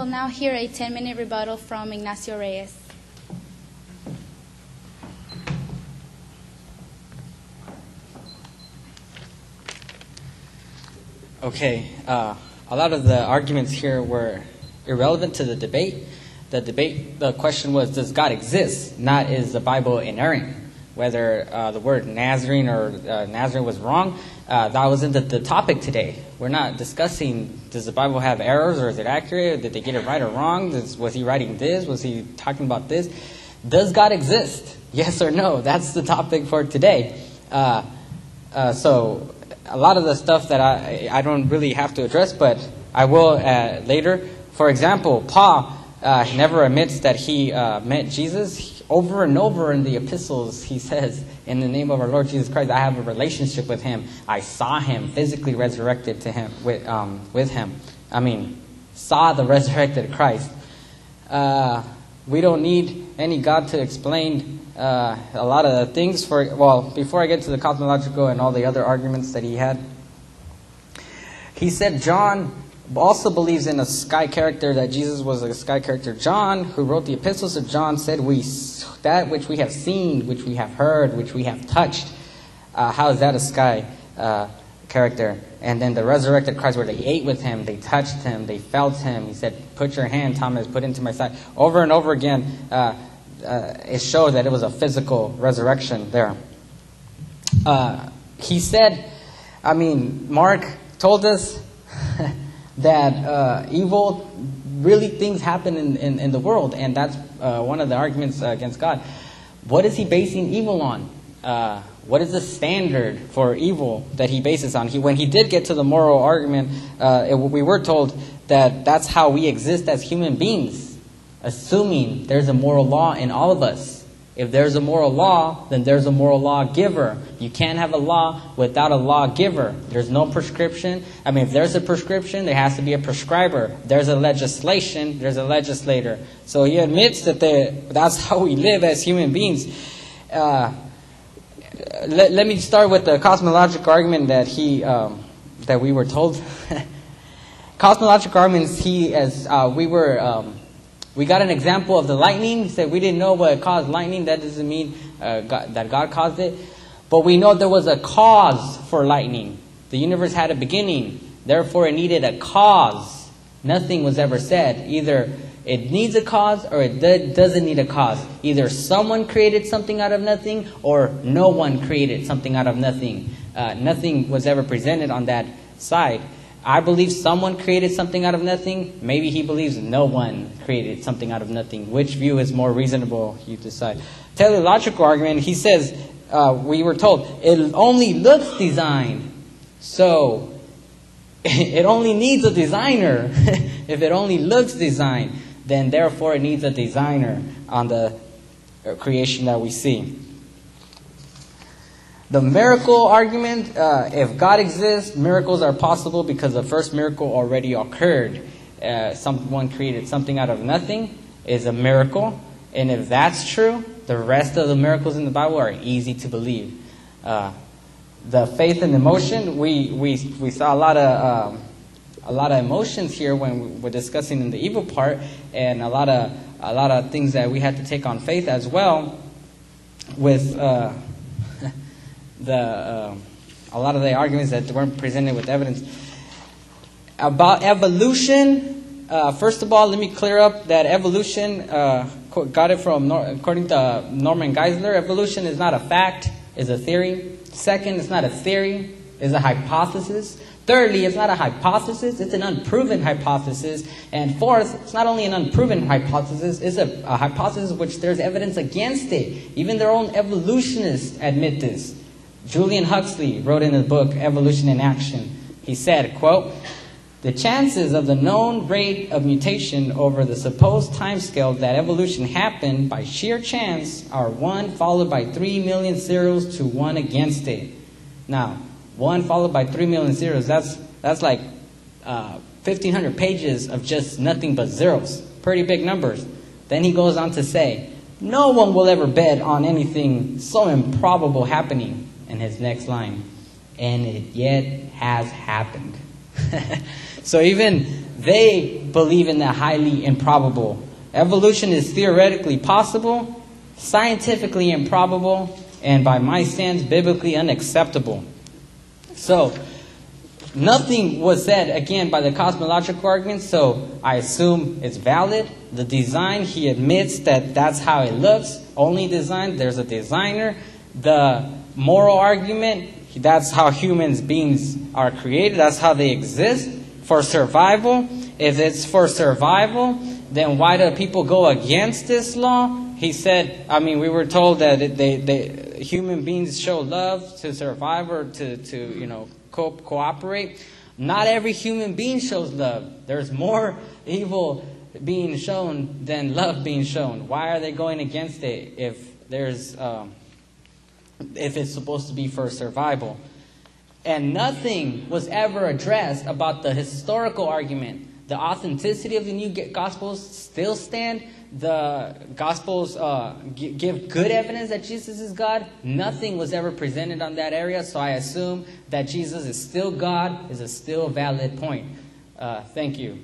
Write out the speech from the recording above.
will now hear a 10-minute rebuttal from Ignacio Reyes. Okay, a lot of the arguments here were irrelevant to the debate. The question was, does God exist? Not, is the Bible inerrant? Whether the word Nazarene or Nazarene was wrong, that wasn't the topic today. We're not discussing, does the Bible have errors or is it accurate? Did they get it right or wrong? Was he writing this? Was he talking about this? Does God exist? Yes or no? That's the topic for today. So a lot of the stuff that I don't really have to address, but I will later. For example, Paul never admits that he met Jesus. Over and over in the epistles, he says, in the name of our Lord Jesus Christ, I have a relationship with him. I saw him physically resurrected to him with him. I mean, saw the resurrected Christ. We don't need any God to explain a lot of the things. Before I get to the cosmological and all the other arguments that he had, he said John also believes in a sky character, that Jesus was a sky character. John, who wrote the epistles of John, said, that which we have seen, which we have heard, which we have touched. How is that a sky character? And then the resurrected Christ, where they ate with him, they touched him, they felt him. He said, put your hand, Thomas, put into my side. Over and over again, it showed that it was a physical resurrection there. He said, Mark told us that evil, really things happen in the world, and that's one of the arguments against God. What is he basing evil on? What is the standard for evil that he bases on? When he did get to the moral argument, we were told that that's how we exist as human beings, assuming there's a moral law in all of us. If there's a moral law, then there's a moral lawgiver. You can't have a law without a lawgiver. There's no prescription. If there's a prescription, there has to be a prescriber. There's a legislation, there's a legislator. So he admits that that's how we live as human beings. Let me start with the cosmological argument that we were told. Cosmological arguments, we got an example of the lightning. He said we didn't know what caused lightning. That doesn't mean that God caused it. But we know there was a cause for lightning. The universe had a beginning. Therefore, it needed a cause. Nothing was ever said. Either it needs a cause or it doesn't need a cause. Either someone created something out of nothing or no one created something out of nothing. Nothing was ever presented on that side. I believe someone created something out of nothing. Maybe he believes no one created something out of nothing. Which view is more reasonable? You decide. Teleological argument, he says, we were told, it only looks designed. So, it only needs a designer. If it only looks designed, then therefore it needs a designer on the creation that we see. The miracle argument, if God exists, miracles are possible because the first miracle already occurred. Someone created something out of nothing is a miracle. And if that's true, the rest of the miracles in the Bible are easy to believe. The faith and emotion, we saw a lot of emotions here when we're discussing in the evil part, and a lot of things that we had to take on faith as well with a lot of the arguments that weren't presented with evidence. About evolution, first of all, let me clear up that evolution, got it from, according to Norman Geisler, evolution is not a fact, it's a theory. Second, it's not a theory, it's a hypothesis. Thirdly, it's not a hypothesis, it's an unproven hypothesis. And fourth, it's not only an unproven hypothesis, it's a hypothesis which there's evidence against it. Even their own evolutionists admit this. Julian Huxley wrote in his book, Evolution in Action. He said, quote, "The chances of the known rate of mutation over the supposed timescale that evolution happened by sheer chance are 1 followed by 3 million zeros to 1 against it." Now, 1 followed by 3 million zeros, that's like 1,500 pages of just nothing but zeros. Pretty big numbers. Then he goes on to say, no one will ever bet on anything so improbable happening. In his next line, and it yet has happened. So even they believe in the highly improbable. Evolution is theoretically possible, scientifically improbable, and by my standards, biblically unacceptable. So nothing was said, again, by the cosmological argument, so I assume it's valid. The design, he admits that that's how it looks. Only design, there's a designer. The moral argument, that's how human beings are created. That's how they exist, for survival. If it's for survival, then why do people go against this law? He said, we were told that human beings show love to survive or to cooperate. Not every human being shows love. There's more evil being shown than love being shown. Why are they going against it if it's supposed to be for survival? And nothing was ever addressed about the historical argument. The authenticity of the new Gospels still stand. The Gospels give good evidence that Jesus is God. Nothing was ever presented on that area, so I assume that Jesus is still God is a still valid point. Thank you.